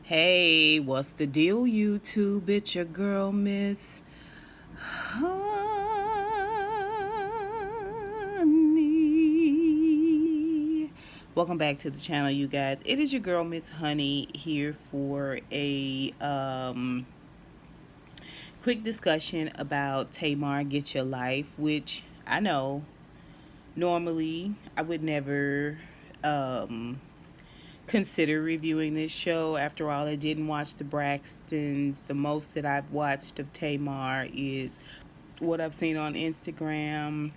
Hey, what's the deal, YouTube? It's your girl, Miss Honey. Welcome back to the channel, you guys. It is your girl, Miss Honey, here for a quick discussion about Tamar Get Your Life, which I know normally I would never consider reviewing this show. After all, I didn't watch the Braxtons. The most that I've watched of Tamar is what I've seen on Instagram,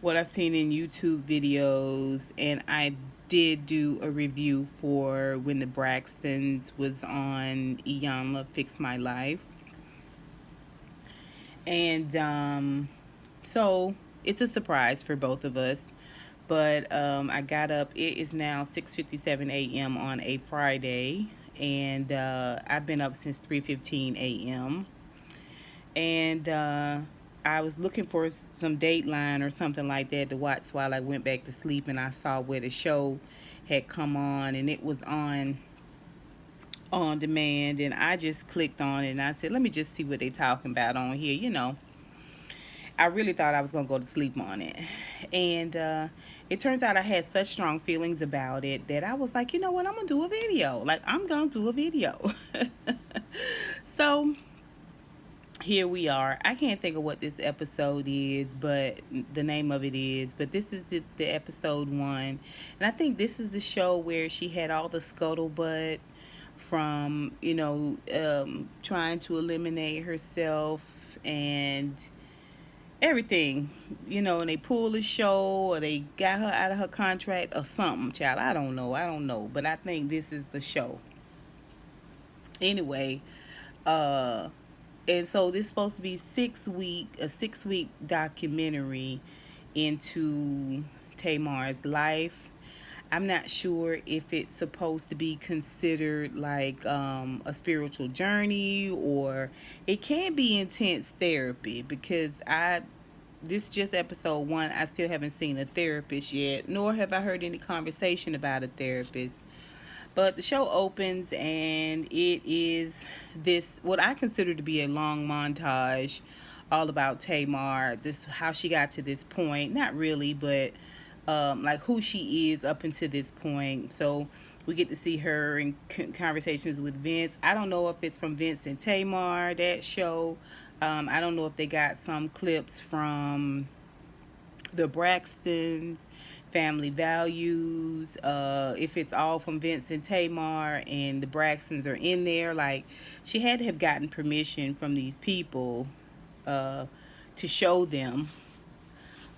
what I've seen in YouTube videos, and I did do a review for when the Braxtons was on Iyanla Fix My Life. And so it's a surprise for both of us. But I got up. It is now 6:57 a.m. on a Friday, and I've been up since 3:15 a.m. And I was looking for some Dateline or something like that to watch while I went back to sleep, and I saw where the show had come on, and it was on demand, and I just clicked on it, and I said, let me just see what they talking about on here. I really thought I was going to go to sleep on it. And it turns out I had such strong feelings about it that I was like, you know what, I'm going to do a video. Like, I'm going to do a video. So here we are. I can't think of what this episode is, but the name of it is. But this is the episode 1. And I think this is the show where she had all the scuttlebutt from, trying to eliminate herself and everything, and they pulled the show or they got her out of her contract or something, child. I don't know, but I think this is the show. Anyway, and so this is supposed to be a 6 week documentary into Tamar's life. I'm not sure if it's supposed to be considered like a spiritual journey, or it can be intense therapy, because this is just episode 1. I still haven't seen a therapist yet, nor have I heard any conversation about a therapist. But the show opens, and it is this, what I consider to be a long montage, all about Tamar, this how she got to this point. Not really, but like who she is up until this point. So we get to see her in conversations with Vince. I don't know if it's from Vince and Tamar, that show. I don't know if they got some clips from the Braxtons, Family Values, if it's all from Vince and Tamar and the Braxtons are in there. Like, she had to have gotten permission from these people to show them,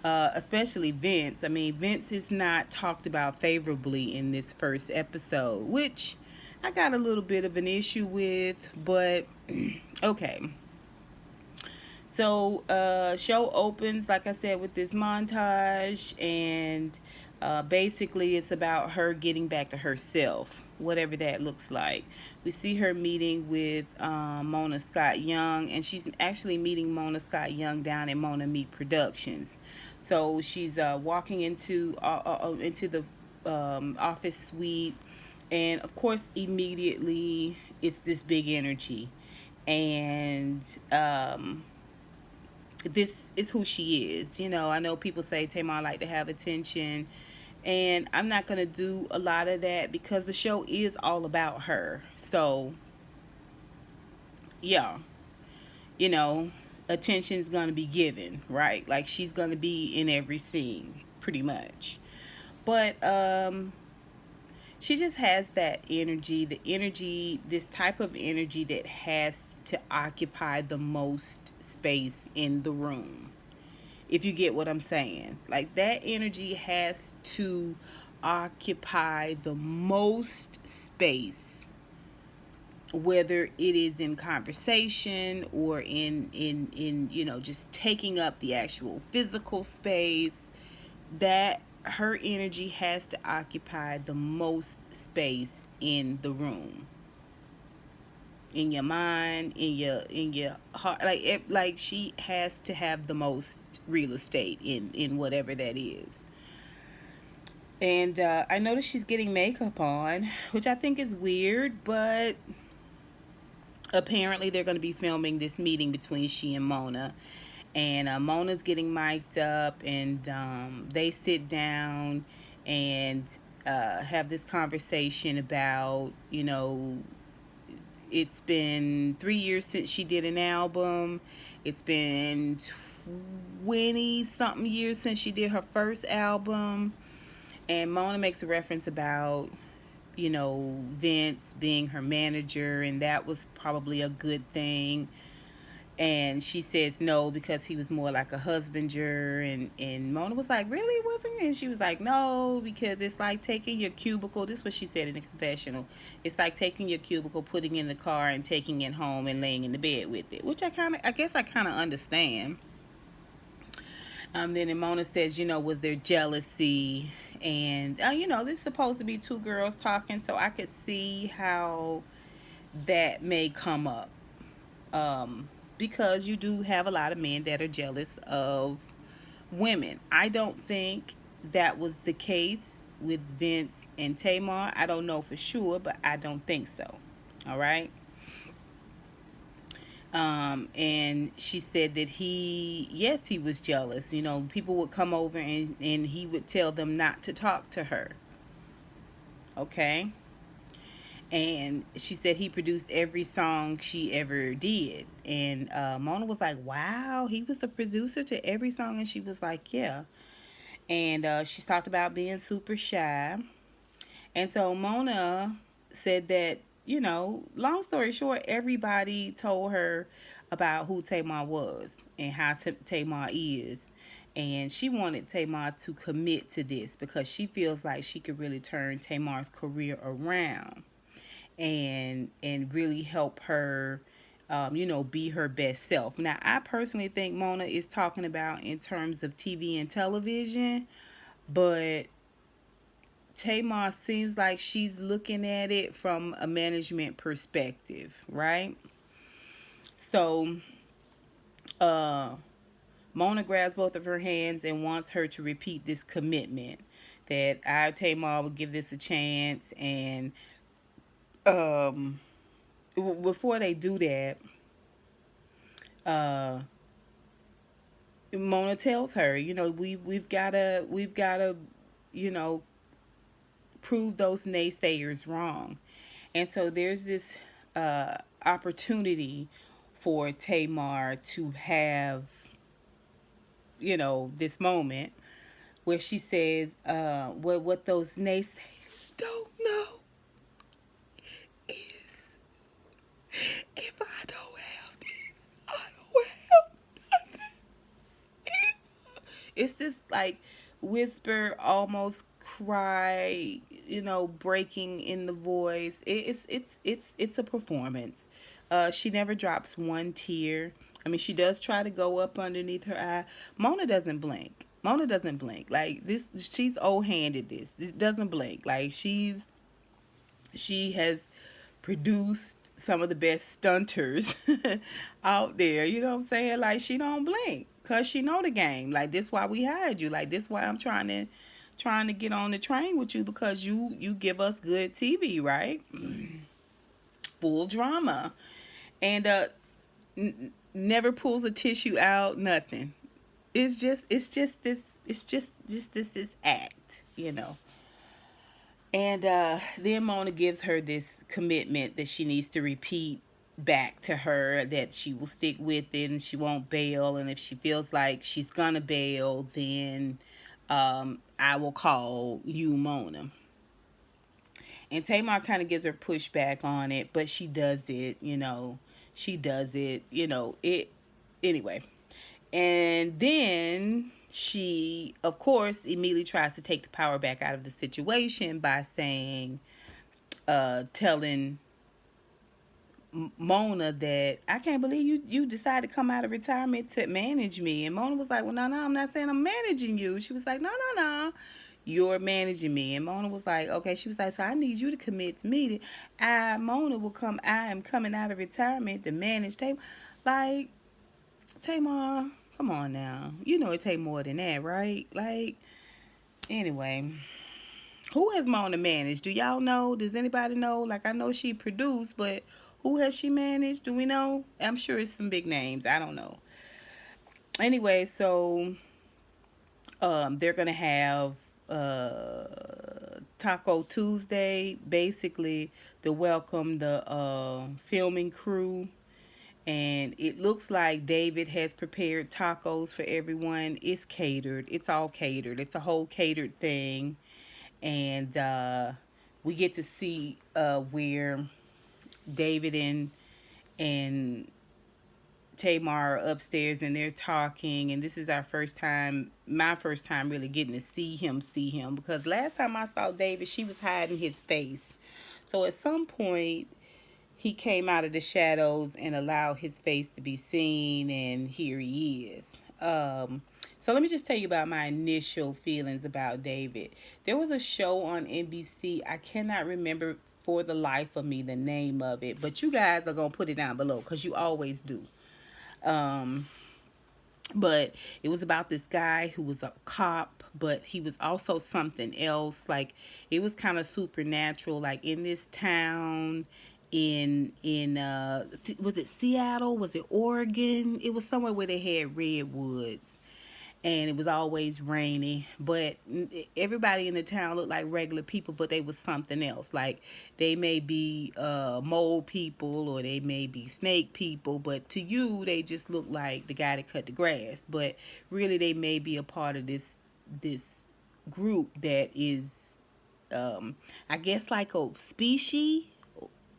especially Vince. I mean, Vince is not talked about favorably in this first episode, which I got a little bit of an issue with, but okay. So, show opens, like I said, with this montage, and basically it's about her getting back to herself, whatever that looks like. We see her meeting with Mona Scott Young, and she's actually meeting Mona Scott Young down at Mona Meat Productions. So she's walking into the office suite, and of course, immediately it's this big energy, and this is who she is. I know people say Tamar like to have attention, and I'm not going to do a lot of that because the show is all about her. So, yeah, you know, attention's going to be given, right? Like, she's going to be in every scene, pretty much. But, she just has that energy, this type of energy that has to occupy the most space in the room. If you get what I'm saying. Like, that energy has to occupy the most space, whether it is in conversation or in just taking up the actual physical space. That her energy has to occupy the most space in the room, in your mind, in your heart. Like she has to have the most real estate in whatever that is. And I noticed she's getting makeup on, which I think is weird, but apparently they're going to be filming this meeting between she and Mona. And Mona's getting mic'd up, and they sit down and have this conversation about, it's been 3 years since she did an album. It's been 20 something years since she did her first album. And Mona makes a reference about, Vince being her manager, and that was probably a good thing. And she says no because he was more like a husbander. And Mona was like, really, wasn't it? And she was like, no, because it's like taking your cubicle. This is what she said in the confessional. It's like taking your cubicle, putting it in the car, and taking it home and laying in the bed with it, which I guess I kind of understand. Then Mona says, was there jealousy? And, this is supposed to be two girls talking, so I could see how that may come up. Because you do have a lot of men that are jealous of women. I don't think that was the case with Vince and Tamar. I don't know for sure, but I don't think so. All right. And she said that yes, he was jealous. People would come over and he would tell them not to talk to her. Okay. And she said he produced every song she ever did. And Mona was like, wow, he was the producer to every song. And she was like, yeah. And she talked about being super shy. And so Mona said that, long story short, everybody told her about who Tamar was and how Tamar is. And she wanted Tamar to commit to this because she feels like she could really turn Tamar's career around and really help her, be her best self. Now, I personally think Mona is talking about in terms of TV and television, but Tamar seems like she's looking at it from a management perspective, right? So, uh, Mona grabs both of her hands and wants her to repeat this commitment that Tamar will give this a chance. And um, before they do that, uh, Mona tells her, we've gotta, you know, prove those naysayers wrong. And so there's this opportunity for Tamar to have, this moment where she says, what those naysayers don't know is if I don't have this, I don't have nothing. It's this like whisper, almost cry, breaking in the voice. It's a performance. She never drops one tear. I mean, she does try to go up underneath her eye. Mona doesn't blink. Mona doesn't blink. Like this, she's old handed. This doesn't blink. Like she has produced some of the best stunters out there. You know what I'm saying? Like she don't blink because she know the game. Like this why we hired you. Like this why I'm trying to get on the train with you because you give us good TV, right? Full drama. And never pulls a tissue out, nothing. It's just this act. And then Mona gives her this commitment that she needs to repeat back to her, that she will stick with it and she won't bail. And if she feels like she's going to bail, then I will call you, Mona. And Tamar kind of gives her pushback on it, but she does it, She does it, Anyway. And then she, of course, immediately tries to take the power back out of the situation by telling Mona that I can't believe you decided to come out of retirement to manage me. And Mona was like, well, no, I'm not saying I'm managing you. She was like, no, you're managing me. And Mona was like, okay. She was like, so I need you to commit to me that I am coming out of retirement to manage Tamar. Like, Tamar, come on now. You know it take more than that, right? Like, anyway. Who has Mona managed? Do y'all know? Does anybody know? Like, I know she produced, but who has she managed? Do we know? I'm sure it's some big names. I don't know. Anyway, so they're gonna have Taco Tuesday, basically to welcome the filming crew. And it looks like David has prepared tacos for everyone. It's catered. It's all catered. It's a whole catered thing. And we get to see where David and Tamar are upstairs and they're talking, and this is our first time, my first time really getting to see him, because last time I saw David, she was hiding his face. So at some point, he came out of the shadows and allowed his face to be seen, and here he is. So let me just tell you about my initial feelings about David. There was a show on NBC. I cannot remember for the life of me the name of it, but you guys are gonna put it down below because you always do. Um, but it was about this guy who was a cop, but he was also something else. Like, it was kind of supernatural. Like, in this town, in was it Seattle? Was it Oregon? It was somewhere where they had redwoods, and it was always rainy, but everybody in the town looked like regular people, but they was something else. Like, they may be mole people, or they may be snake people, but to you they just look like the guy that cut the grass. But really, they may be a part of this group that is, I guess, like a species,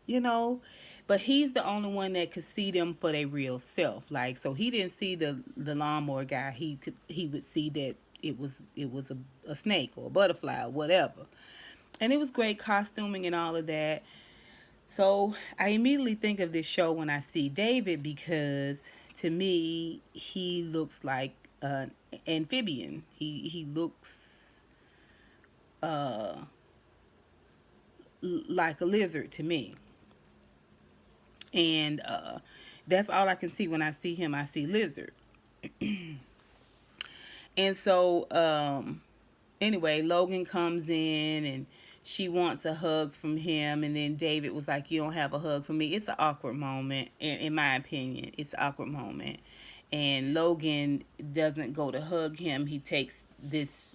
you know. But he's the only one that could see them for their real self. Like, so he didn't see the lawnmower guy. He would see that it was a snake or a butterfly or whatever. And it was great costuming and all of that. So I immediately think of this show when I see David, because to me he looks like an amphibian. He looks uh like a lizard to me. And that's all I can see when I see him. I see lizard. And so anyway, Logan comes in and she wants a hug from him, and then David was like, "You don't have a hug for me." It's an awkward moment, in my opinion. It's an awkward moment, and Logan doesn't go to hug him. He takes this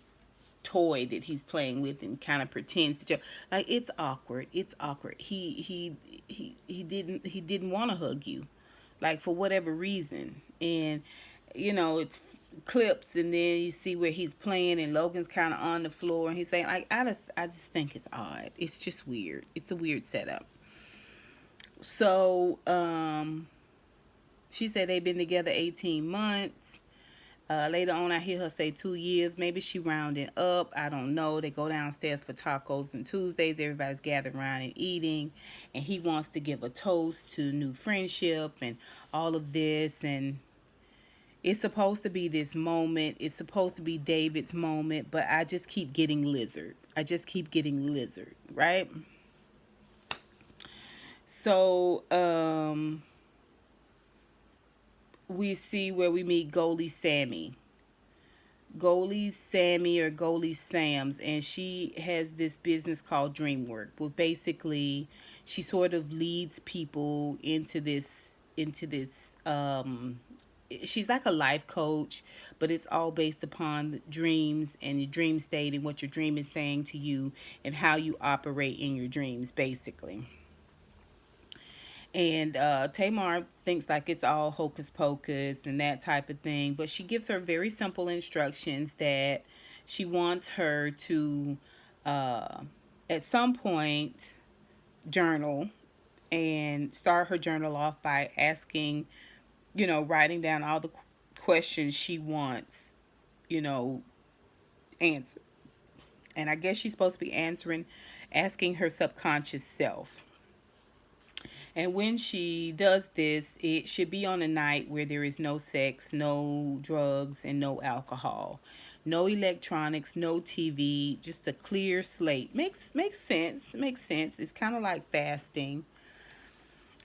toy that he's playing with and kind of pretends to, like, it's awkward. It's awkward. He didn't want to hug you, like, for whatever reason. And it's clips, and then you see where he's playing and Logan's kind of on the floor, and he's saying, like, I just think it's odd. It's just weird. It's a weird setup. So she said they've been together 18 months. Later on, I hear her say 2 years. Maybe she rounding up. I don't know. They go downstairs for tacos and Tuesdays. Everybody's gathered around and eating. And he wants to give a toast to new friendship and all of this. And it's supposed to be this moment. It's supposed to be David's moment. But I just keep getting lizard. I just keep getting lizard, right? So, we see where we meet Goalie Sammy. Goalie Sammy, or Goalie Sam's, and she has this business called Dreamwork. Well, basically, she sort of leads people into this. She's like a life coach, but it's all based upon dreams and your dream state and what your dream is saying to you and how you operate in your dreams, basically. And Tamar thinks like it's all hocus pocus and that type of thing, but she gives her very simple instructions that she wants her to, uh, at some point, journal and start her journal off by asking, writing down all the questions she wants, you know, answered. And I guess she's supposed to be asking her subconscious self. And when she does this, it should be on a night where there is no sex, no drugs, and no alcohol. No electronics, no TV, just a clear slate. Makes sense. Makes sense. It's kind of like fasting.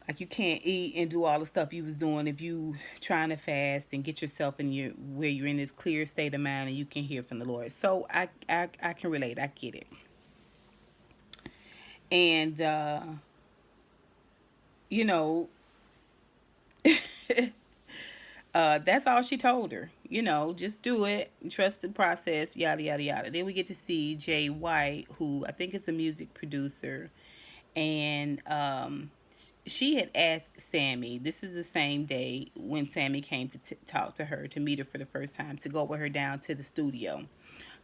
Like, you can't eat and do all the stuff you was doing if you trying to fast and get yourself in your where you're in this clear state of mind and you can hear from the Lord. So I can relate. I get it. And you know, that's all she told her. Just do it, trust the process, yada yada yada. Then we get to see Jay White, who I think is a music producer, and she had asked Sammy. This is the same day when Sammy came to talk to her, to meet her for the first time, to go with her down to the studio.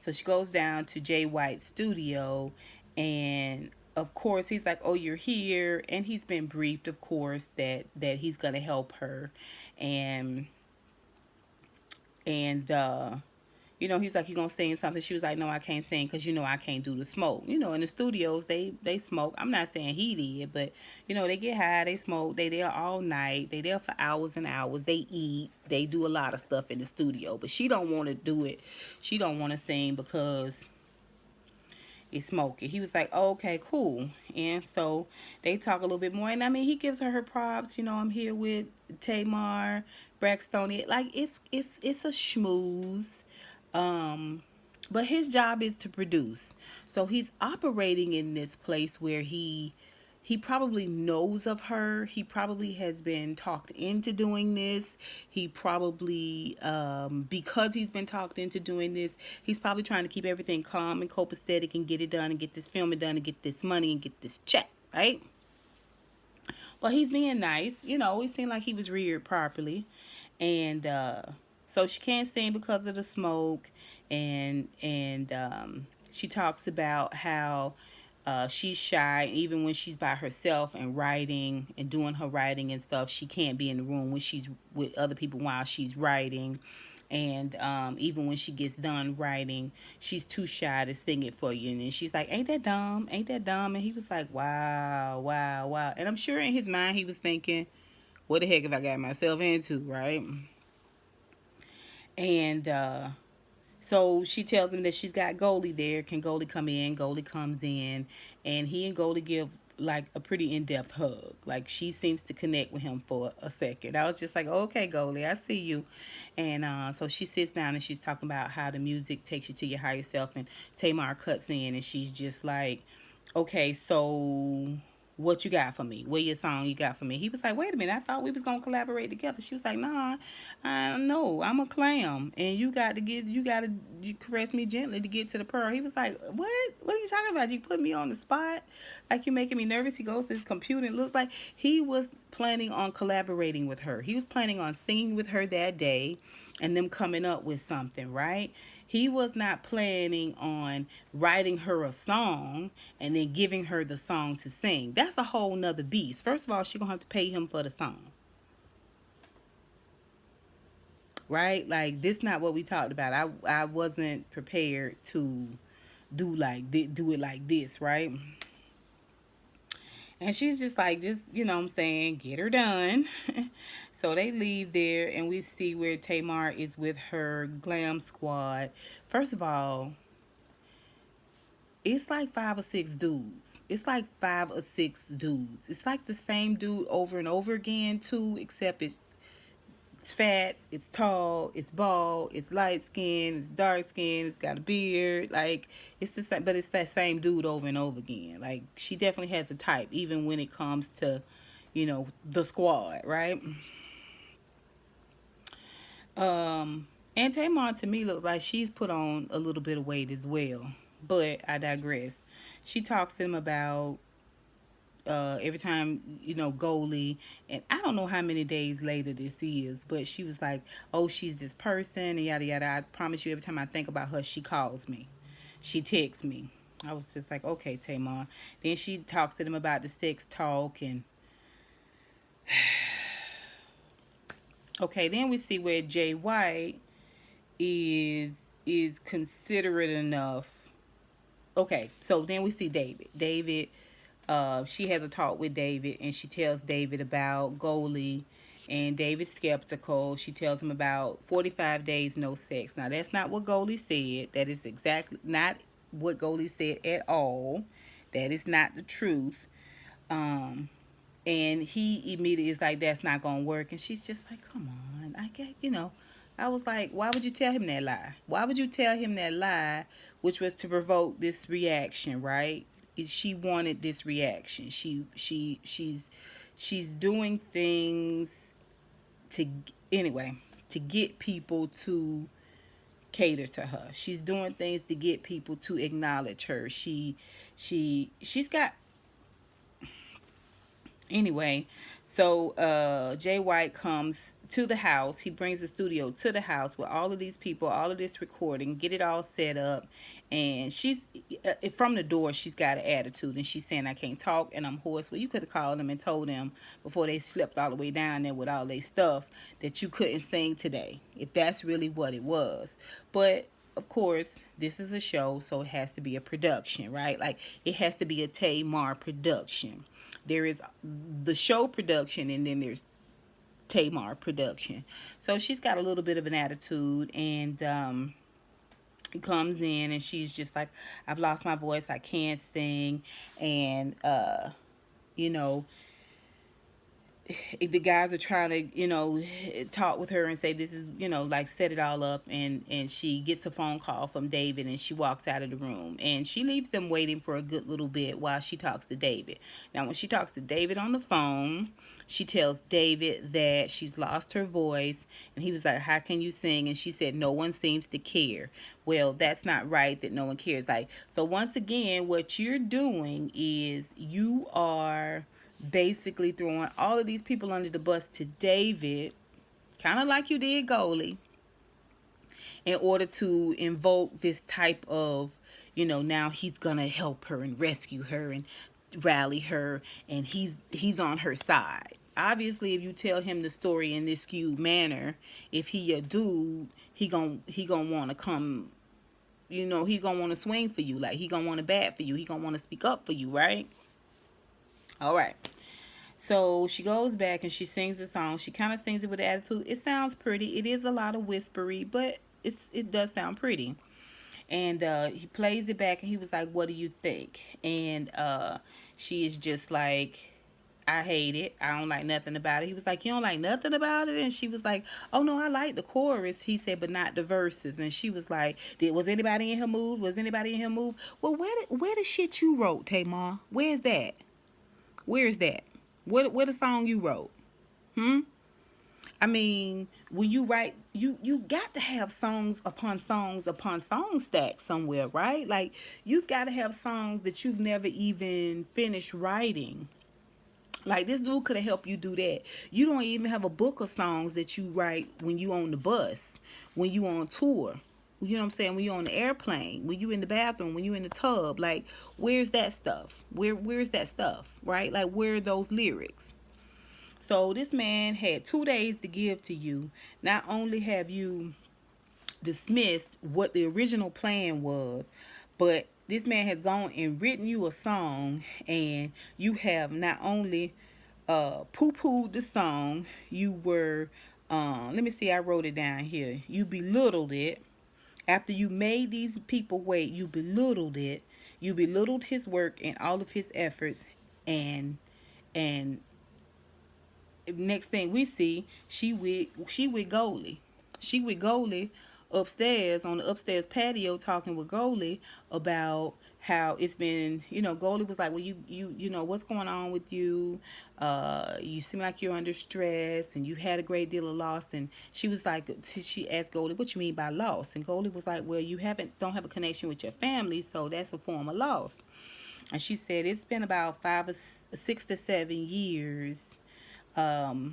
So she goes down to Jay White's studio, and of course he's like, "Oh, you're here," and he's been briefed, of course, that he's gonna help her, and and he's like, "You gonna sing something?" She was like, "No, I can't sing because I can't do the smoke." In the studios they smoke. I'm not saying he did, but they get high, they smoke, they there all night, they there for hours and hours. They eat, they do a lot of stuff in the studio, but she don't want to do it. She don't want to sing because is smoking. He was like, oh, okay, cool. And so they talk a little bit more. And I mean, he gives her props. I'm here with Tamar Braxton. Like it's a schmooze. Um, but his job is to produce. So he's operating in this place where he probably knows of her. He probably has been talked into doing this. He probably, because he's been talked into doing this, he's probably trying to keep everything calm and copacetic and get it done and get this filming done and get this money and get this check, right? But he's being nice. It seemed like he was reared properly. And so she can't sing because of the smoke. And she talks about how she's shy. Even when she's by herself and writing and doing her writing and stuff, she can't be in the room when she's with other people while she's writing. And even when she gets done writing, she's too shy to sing it for you. And then she's like, "Ain't that dumb? Ain't that dumb?" And he was like, "Wow, wow, wow." And I'm sure in his mind he was thinking, "What the heck have I got myself into?" Right? And so she tells him that she's got Goldie there. Can Goldie come in? Goldie comes in, and he and Goldie give like a pretty in-depth hug. Like she seems to connect with him for a second. I was just like, okay, Goldie, I see you. And so she sits down and she's talking about how the music takes you to your higher self. And Tamar cuts in and she's just like, okay, so what you got for me? What your song you got for me? He was like, wait a minute, I thought we was gonna collaborate together. She was like, nah, I know, I'm a clam, and you caress me gently to get to the pearl. He was like, what are you talking about? You put me on the spot, like you're making me nervous. He goes to his computer and it looks like he was planning on collaborating with her. He was planning on singing with her that day, and them coming up with something, right? He was not planning on writing her a song and then giving her the song to sing. That's a whole nother beast. First of all, she gonna have to pay him for the song, right? Like this not what we talked about. I wasn't prepared to do it like this, right? And she's just like, just, what I'm saying, get her done. So they leave there and we see where Tamar is with her glam squad. First of all, it's like five or six dudes. It's like five or six dudes. It's like the same dude over and over again too, except it's fat, it's tall, it's bald, it's light skin, it's dark skin, it's got a beard. Like it's the same, but it's that same dude over and over again. Like she definitely has a type, even when it comes to, the squad, right? And Tamar to me looks like she's put on a little bit of weight as well. But I digress. She talks to him about every time goalie, and I don't know how many days later this is, but she was like, oh, she's this person and yada yada. I promise you, every time I think about her, she calls me, she texts me. I was just like, okay, Tamar. Then she talks to them about the sex talk, and okay, then we see where Jay White is considerate enough. Okay, so then we see David, she has a talk with David, and she tells David about Goalie, and David's skeptical. She tells him about 45 days no sex. Now that's not what Goalie said. That is exactly not what Goalie said at all. That is not the truth. Um, and he immediately is like, that's not gonna work. And she's just like, come on, I get, I was like, why would you tell him that lie? Why would you tell him that lie, which was to provoke this reaction, right? she wanted this reaction. She's doing things to anyway to get people to cater to her. She's doing things to get people to acknowledge her. She's got anyway. So Jay White comes to the house. He brings the studio to the house with all of these people, all of this recording, get it all set up. And she's from the door, she's got an attitude, and she's saying, I can't talk and I'm hoarse. Well, you could have called them and told them before they slept all the way down there with all their stuff that you couldn't sing today, if that's really what it was. But of course, this is a show, so it has to be a production, right? Like, it has to be a Tamar production. There is the show production, and then there's Tamar production. So she's got a little bit of an attitude, and comes in, and she's just like, I've lost my voice, I can't sing. And you know, the guys are trying to, talk with her and say this is, like, set it all up. And she gets a phone call from David, and she walks out of the room, and she leaves them waiting for a good little bit while she talks to David. Now, when she talks to David on the phone, she tells David that she's lost her voice, and he was like, how can you sing? And she said, no one seems to care. Well, that's not right, that no one cares. Like, so once again, what you're doing is you are basically throwing all of these people under the bus to David, kind of like you did Goldie, in order to invoke this type of, now he's gonna help her and rescue her and rally her, and he's on her side. Obviously, if you tell him the story in this skewed manner, if he a dude, he gonna want to come, he gonna want to swing for you, like he gonna want to bat for you, he gonna want to speak up for you, right? All right. So she goes back and she sings the song. She kind of sings it with attitude. It sounds pretty. It is a lot of whispery, but it does sound pretty. And he plays it back, and he was like, what do you think? And she is just like, I hate it. I don't like nothing about it. He was like, you don't like nothing about it? And she was like, oh no, I like the chorus. He said, but not the verses. And she was like, was anybody in here moved? Was anybody in here moved? Well, where the shit you wrote, Tamar? Where's that? Where's that? What the song you wrote? I mean, when you write, you got to have songs upon songs upon songs stacked somewhere, right? Like, you've got to have songs that you've never even finished writing. Like, this dude could have helped you do that. You don't even have a book of songs that you write when you on the bus, when you on tour. You know what I'm saying? When you on the airplane, when you in the bathroom, when you in the tub. Like, where's that stuff? Where's that stuff, right? Like, where are those lyrics? So this man had 2 days to give to you. Not only have you dismissed what the original plan was, but this man has gone and written you a song, and you have not only poo-pooed the song, you were, let me see, I wrote it down here. You belittled it. After you made these people wait, you belittled it. You belittled his work and all of his efforts, and and next thing we see, she with Goldie. She with Goldie upstairs on the upstairs patio talking with Goldie about how it's been, Goldie was like, well, you know, what's going on with you? You seem like you're under stress, and you had a great deal of loss. And she was like, she asked Goldie, what you mean by loss? And Goldie was like, well, you don't have a connection with your family, so that's a form of loss. And she said it's been about 6 to 7 years that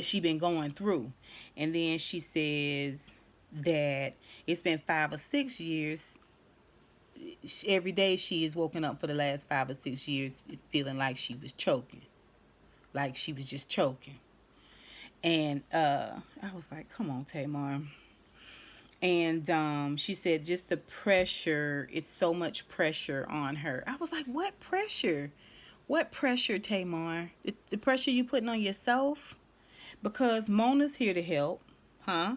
she been going through. And then she says that it's been 5 or 6 years. Every day she has woken up for the last 5 or 6 years feeling like she was choking, like she was just choking. And I was like, come on, Tamar. And she said just the pressure, it's so much pressure on her. I was like, what pressure? What pressure, Tamar? The pressure you putting on yourself? Because Mona's here to help, huh?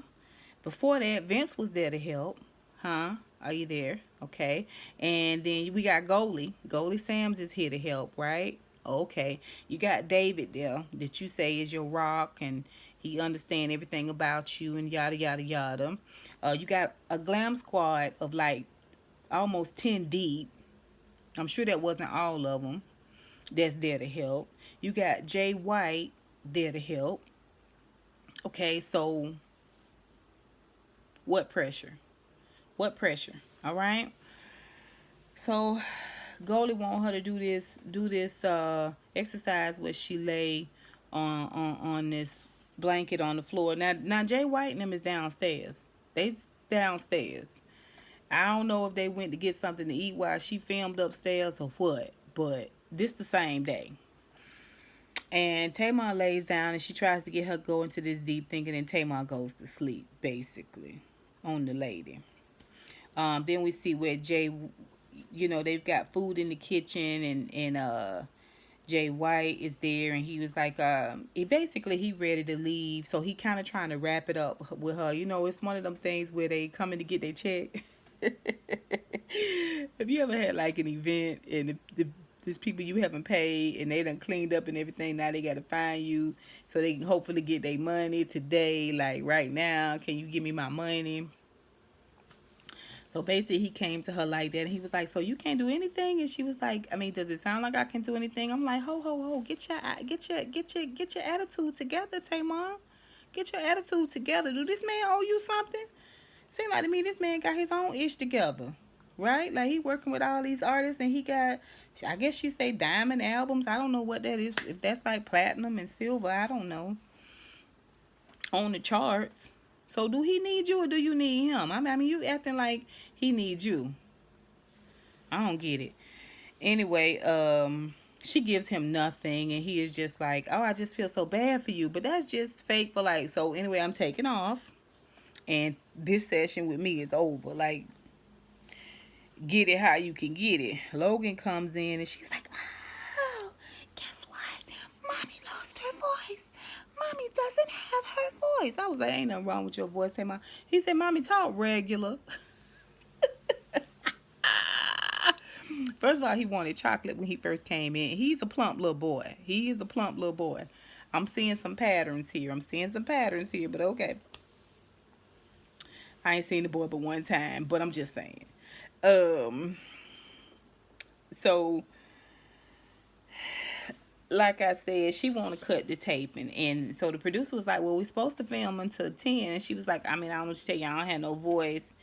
Before that, Vince was there to help, huh? Are you there? Okay. And then we got Goldie. Goldie Sams is here to help, right? Okay. You got David there that you say is your rock, and he understand everything about you, and yada, yada, yada. You got a glam squad of like almost 10 deep. I'm sure that wasn't all of them that's there to help. You got Jay White there to help. Okay, so what pressure? What pressure? All right. So Goldie want her to do this exercise where she lay on this blanket on the floor. Now Jay White and them is downstairs. They downstairs. I don't know if they went to get something to eat while she filmed upstairs or what, but this the same day. And Tamar lays down and she tries to get her go into this deep thinking, and Tamar goes to sleep basically on the lady. Then we see where Jay, they've got food in the kitchen, and Jay White is there, and he was like, he ready to leave, so he kind of trying to wrap it up with her. It's one of them things where they coming to get their check. Have you ever had like an event and these people you haven't paid and they done cleaned up and everything, now they got to find you so they can hopefully get their money today, like right now, can you give me my money? So basically, he came to her like that, and he was like, "So you can't do anything?" And she was like, "I mean, does it sound like I can do anything?" I'm like, "Ho, ho, ho! Get your attitude together, Tamar. Get your attitude together. Do this man owe you something? Seems like to me this man got his own ish together, right? Like he working with all these artists, and he got, I guess she say diamond albums. I don't know what that is. If that's like platinum and silver, I don't know. On the charts." So do he need you or do you need him? I mean, you acting like he needs you. I don't get it. Anyway, she gives him nothing, and he is just like, "Oh, I just feel so bad for you." But that's just fake for like. So anyway, I'm taking off, and this session with me is over. Like, get it how you can get it. Logan comes in, and she's like, "Oh, guess what? Mommy lost her voice. Mommy doesn't have her voice." I was like, "Ain't nothing wrong with your voice, Tamar." He said, "Mommy, talk regular." First of all, he wanted chocolate when he first came in. He's a plump little boy. He is a plump little boy. I'm seeing some patterns here. But okay. I ain't seen the boy but one time, but I'm just saying. Um, so like I said, she want to cut the taping, and so the producer was like, "Well, we're supposed to film until 10." And she was like, "I mean, I don't know what to tell you. I don't have no voice,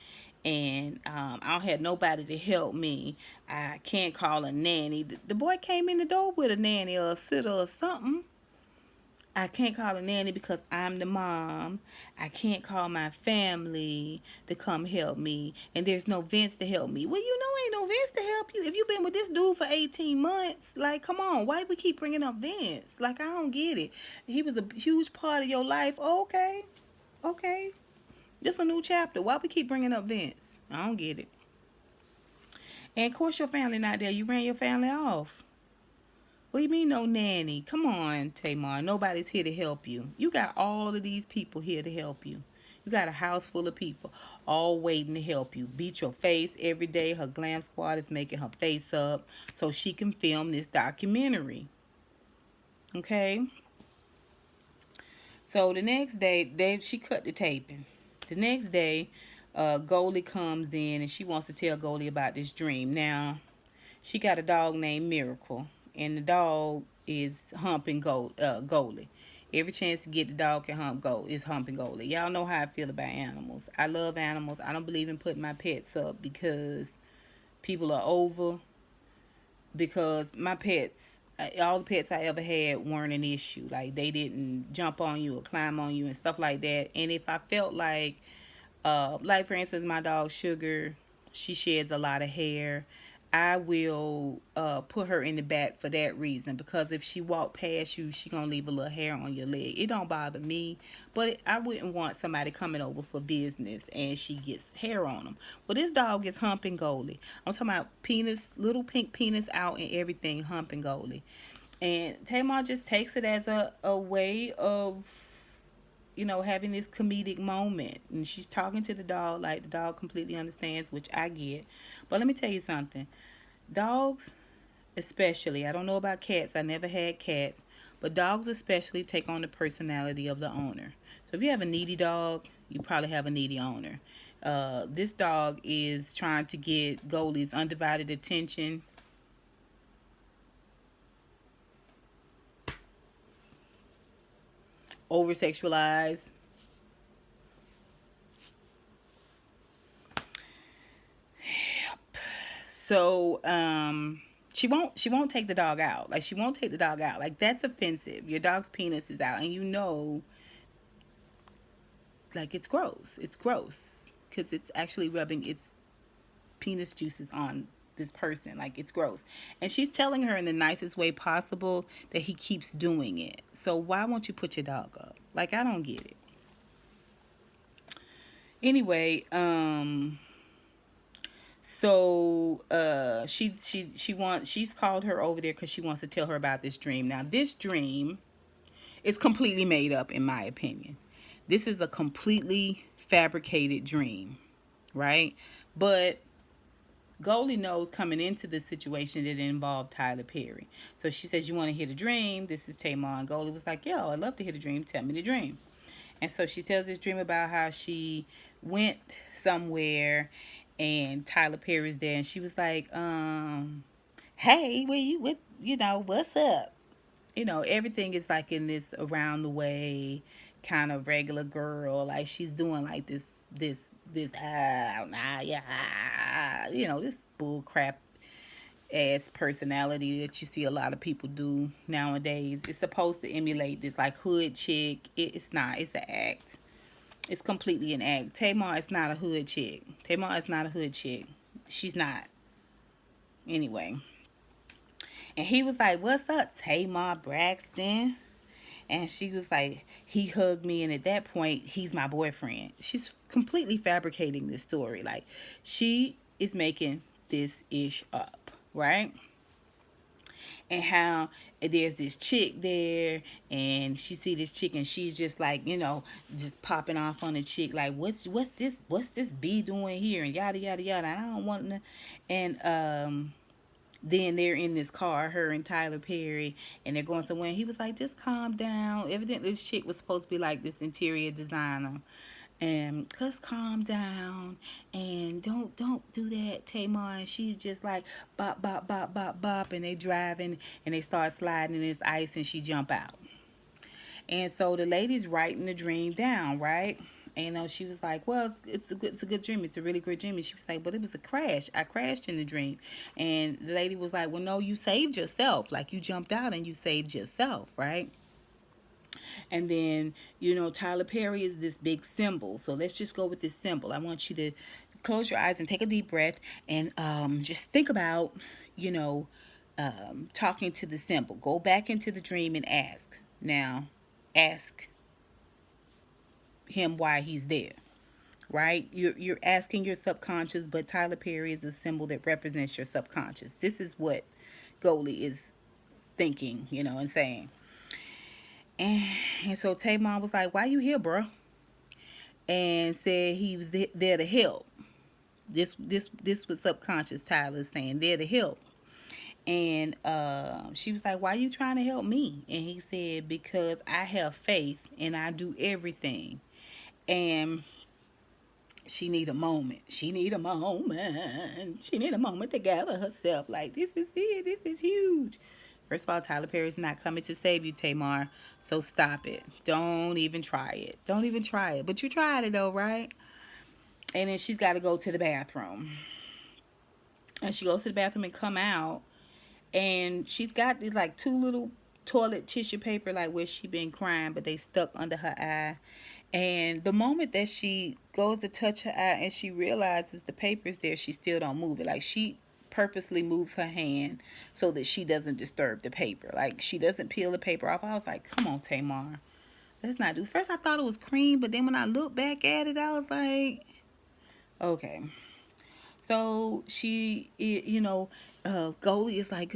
and I don't have nobody to help me. I can't call a nanny." The boy came in the door with a nanny or a sitter or something. "I can't call a nanny because I'm the mom. I can't call my family to come help me. And there's no Vince to help me." Well, ain't no Vince to help you. If you've been with this dude for 18 months, like, come on. Why do we keep bringing up Vince? Like, I don't get it. He was a huge part of your life. Okay. Okay. Just a new chapter. Why we keep bringing up Vince? I don't get it. And of course your family not there. You ran your family off. What do you mean no nanny? Come on, Tamar. Nobody's here to help you. You got all of these people here to help you. You got a house full of people all waiting to help you. Beat your face every day. Her glam squad is making her face up so she can film this documentary. Okay? So the next day, she cut the taping. The next day, Goldie comes in and she wants to tell Goldie about this dream. Now, she got a dog named Miracle, and the dog is humping Goldie. Every chance to get the dog can hump Gold is humping Goldie. Y'all know how I feel about animals. I love animals. I don't believe in putting my pets up because people are over. Because my pets, all the pets I ever had weren't an issue. Like they didn't jump on you or climb on you and stuff like that. And if I felt like for instance, my dog Sugar, she sheds a lot of hair. I will put her in the back for that reason, because if she walk past you, she gonna leave a little hair on your leg. It don't bother me, but I wouldn't want somebody coming over for business and she gets hair on them. Well, this dog is humping Goldie. I'm talking about penis, little pink penis out and everything, humping Goldie. And Tamar just takes it as a way of having this comedic moment. And she's talking to the dog like the dog completely understands, which I get. But let me tell you something. Dogs, especially, I don't know about cats. I never had cats. But dogs especially take on the personality of the owner. So if you have a needy dog, you probably have a needy owner. This dog is trying to get Goldie's undivided attention. over sexualized. So she won't take the dog out. Like, she won't take the dog out. Like, that's offensive. Your dog's penis is out, and you know, like, it's gross. It's gross because it's actually rubbing its penis juices on this person. Like, it's gross. And she's telling her in the nicest way possible that he keeps doing it. So why won't you put your dog up? Like, I don't get it. Anyway, so she's called her over there because she wants to tell her about this dream. Now, this dream is completely made up, in my opinion. This is a completely fabricated dream, right? But Goldie knows coming into this situation that it involved Tyler Perry. So she says, "You want to hear the dream? This is Tamar." And Goldie was like, "Yo, I'd love to hear the dream. Tell me the dream." And so she tells this dream about how she went somewhere and Tyler Perry's there, and she was like, "Hey, what's up?" Everything is like in this around the way kind of regular girl. Like, she's doing like this yeah, this bull crap ass personality that you see a lot of people do nowadays. It's supposed to emulate this like hood chick. It's not. It's an act. It's completely an act. Tamar is not a hood chick. Tamar is not a hood chick. She's not. Anyway. And he was like, "What's up, Tamar Braxton?" And she was like, "He hugged me, and at that point, he's my boyfriend." She's completely fabricating this story. Like, she is making this ish up, right? And how there's this chick there, and she see this chick, and she's just like, just popping off on the chick, like, what's this bee doing here, and yada yada yada. And I don't want to. And then they're in this car, her and Tyler Perry, and they're going somewhere. And he was like, "Just calm down." Evidently, this chick was supposed to be like this interior designer. And just calm down and don't do that, Tamar. And she's just like bop bop bop bop bop, and they driving and they start sliding in this ice, and she jump out. And so the lady's writing the dream down, right? And she was like, "Well, it's a good dream. It's a really great dream." And she was like, "But it was a crash. I crashed in the dream." And the lady was like, "Well, no, you saved yourself. Like, you jumped out and you saved yourself, right?" And then, Tyler Perry is this big symbol. So let's just go with this symbol. I want you to close your eyes and take a deep breath and just think about, you know, talking to the symbol. Go back into the dream and ask. Now, ask him why he's there, right? You're asking your subconscious, but Tyler Perry is the symbol that represents your subconscious. This is what Goldie is thinking, and saying. And so Tamar was like, "Why you here, bro?" And said he was there to help. This was subconscious Tyler saying, there to help. And she was like, "Why you trying to help me?" And he said, "Because I have faith and I do everything." And she need a moment. She need a moment. She need a moment to gather herself. Like, this is it. This is huge. First of all, Tyler Perry's not coming to save you, Tamar. So stop it. Don't even try it. Don't even try it. But you tried it though, right? And then she's got to go to the bathroom. And she goes to the bathroom and come out. And she's got these like two little toilet tissue paper, like where she been crying, but they stuck under her eye. And the moment that she goes to touch her eye and she realizes the paper's there, she still don't move it. Like, she purposely moves her hand so that she doesn't disturb the paper. Like, she doesn't peel the paper off. I was like, come on, Tamar. Let's not do. First I thought it was cream, but then when I looked back at it, I was like, okay. So Goldie is like,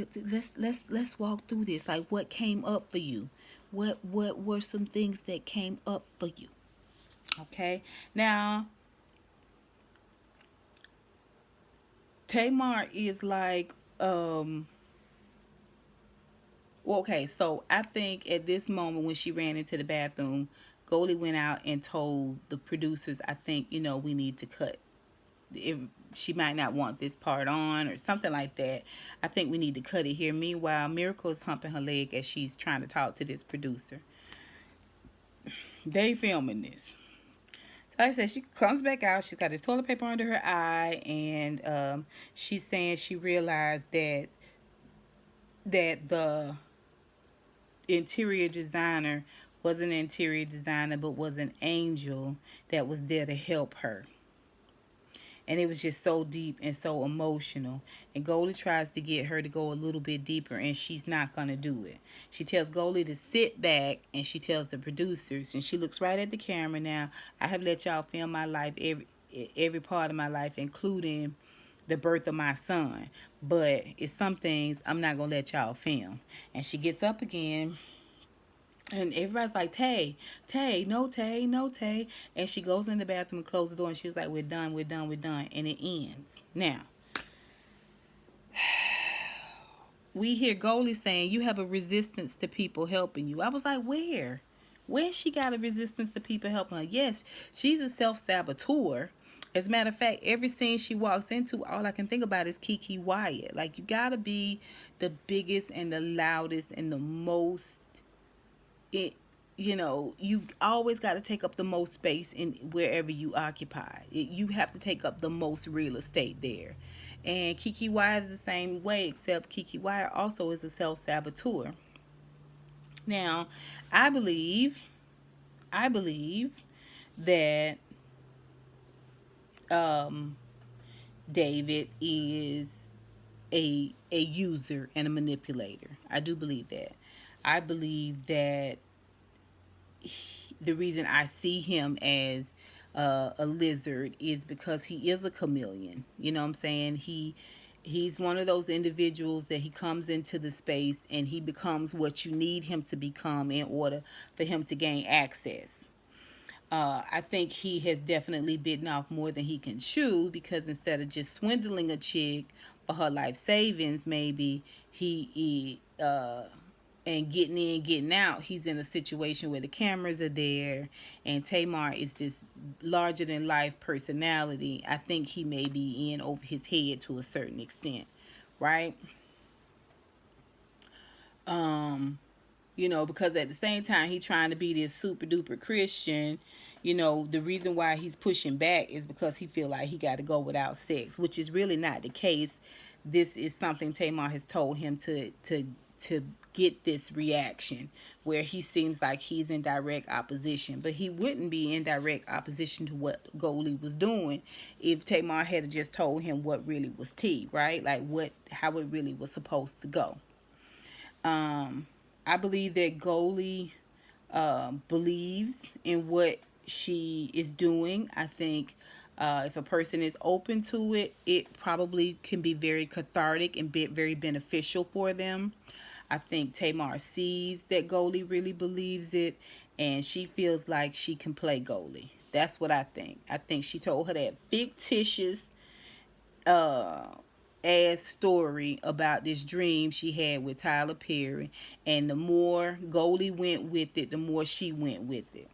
let's walk through this. Like, what came up for you? What were some things that came up for you? Okay. Now, Tamar is like, okay, so I think at this moment when she ran into the bathroom, Goldie went out and told the producers, I think, we need to cut. If she might not want this part on or something like that, I think we need to cut it here. Meanwhile, Miracle is humping her leg as she's trying to talk to this producer. They filming this. So like I said, she comes back out. She's got this toilet paper under her eye, and she's saying she realized that the interior designer was an interior designer, but was an angel that was there to help her. And it was just so deep and so emotional. And Goldie tries to get her to go a little bit deeper, and she's not going to do it. She tells Goldie to sit back, and she tells the producers, and she looks right at the camera now. I have let y'all film my life, every part of my life, including the birth of my son. But it's some things I'm not going to let y'all film. And she gets up again, and everybody's like, Tay, no Tay, no Tay. And she goes in the bathroom and closes the door, and she was like, we're done, we're done, we're done. And it ends. Now, we hear Goldie saying, you have a resistance to people helping you. I was like, where? Where she got a resistance to people helping her? Yes, she's a self-saboteur. As a matter of fact, every scene she walks into, all I can think about is Kiki Wyatt. Like, you gotta be the biggest and the loudest and the most it you always got to take up the most space in wherever you occupy you have to take up the most real estate there. And Kiki Wyatt is the same way, except Kiki Wyatt also is a self-saboteur. Now, I believe that um David is a user and a manipulator. I do believe that. I believe that the reason I see him as a lizard is because he is a chameleon. You know what I'm saying? He's one of those individuals that he comes into the space and he becomes what you need him to become in order for him to gain access. I think he has definitely bitten off more than he can chew, because instead of just swindling a chick for her life savings, maybe and getting in, getting out, he's in a situation where the cameras are there, and Tamar is this larger than life personality. I think he may be in over his head to a certain extent, right? Um, because at the same time he trying to be this super duper Christian. The reason why he's pushing back is because he feel like he got to go without sex, which is really not the case. This is something Tamar has told him to get this reaction, where he seems like he's in direct opposition, but he wouldn't be in direct opposition to what Goldie was doing if Tamar had just told him what really was tea, right? Like how it really was supposed to go. um I believe that Goldie believes in what she is doing. I think if a person is open to it, it probably can be very cathartic and be very beneficial for them. I think Tamar sees that Goldie really believes it, and she feels like she can play Goldie. That's what I think. I think she told her that fictitious uh ass story about this dream she had with Tyler Perry, and the more Goldie went with it, the more she went with it,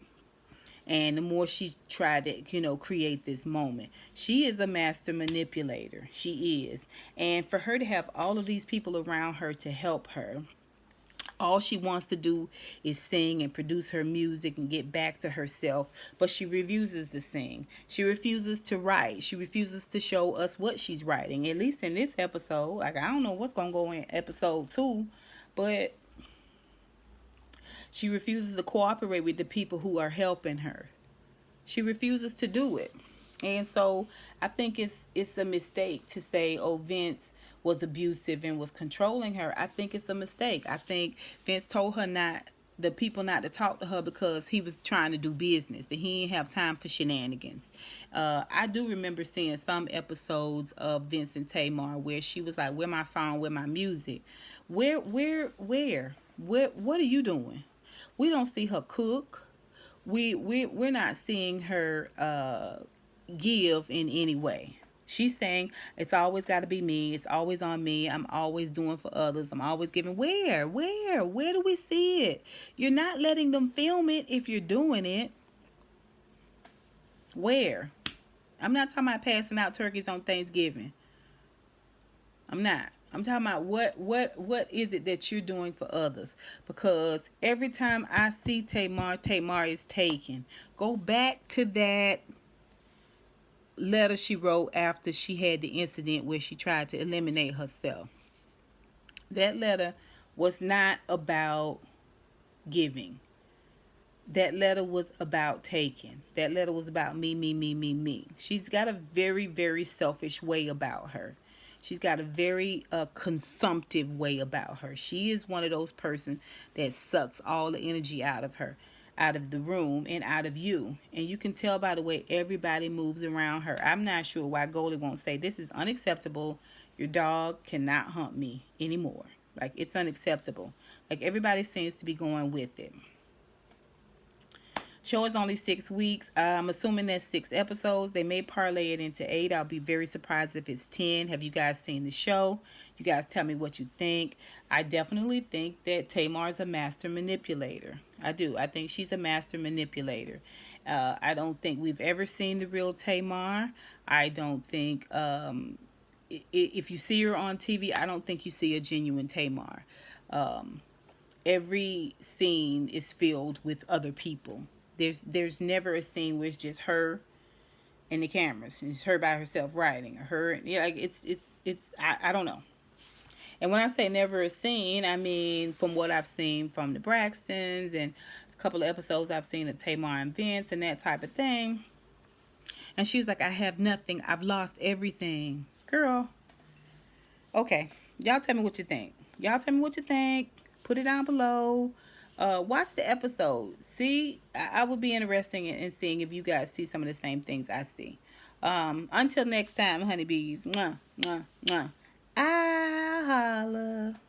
and the more she tried to create this moment. She is a master manipulator. She is. And for her to have all of these people around her to help her, all she wants to do is sing and produce her music and get back to herself, but she refuses to sing. She refuses to write. She refuses to show us what she's writing, at least in this episode. Like, I don't know what's going to go in episode 2, but she refuses to cooperate with the people who are helping her. She refuses to do it. And so I think it's a mistake to say, oh, Vince was abusive and was controlling her. I think it's a mistake. I think Vince told her the people not to talk to her because he was trying to do business, that he didn't have time for shenanigans. I do remember seeing some episodes of Vince and Tamar where she was like, where my song, where my music? Where? What are you doing? We don't see her cook. We're not seeing her give in any way. She's saying it's always got to be me. It's always on me. I'm always doing for others. I'm always giving. Where do we see it? You're not letting them film it if you're doing it. Where? I'm not talking about passing out turkeys on Thanksgiving. I'm not. I'm talking about what is it that you're doing for others? Because every time I see Tamar, Tamar is taken. Go back to that letter she wrote after she had the incident where she tried to eliminate herself. That letter was not about giving. That letter was about taking. That letter was about me, me, me, me, me. She's got a very, very selfish way about her. She's got a very consumptive way about her. She is one of those person that sucks all the energy out of her, out of the room and out of you. And you can tell by the way everybody moves around her. I'm not sure why Goldie won't say this is unacceptable. Your dog cannot hunt me anymore. Like, it's unacceptable. Like, everybody seems to be going with it. Show is only 6 weeks. I'm assuming that's 6 episodes. They may parlay it into 8. I'll be very surprised if it's 10. Have you guys seen the show? You guys tell me what you think. I definitely think that Tamar's a master manipulator. I do. I think she's a master manipulator. I don't think we've ever seen the real Tamar. I don't think, if you see her on TV, I don't think you see a genuine Tamar. Every scene is filled with other people. There's never a scene where it's just her and the cameras. It's her by herself writing, or her. Yeah, like it's. I don't know. And when I say never a scene, I mean from what I've seen from the Braxtons and a couple of episodes I've seen of Tamar and Vince and that type of thing. And she's like, I have nothing. I've lost everything, girl. Okay, y'all tell me what you think. Y'all tell me what you think. Put it down below. Watch the episode. See, I would be interested in seeing if you guys see some of the same things I see. Until next time, honeybees. Mwah, mwah, mwah. I holla.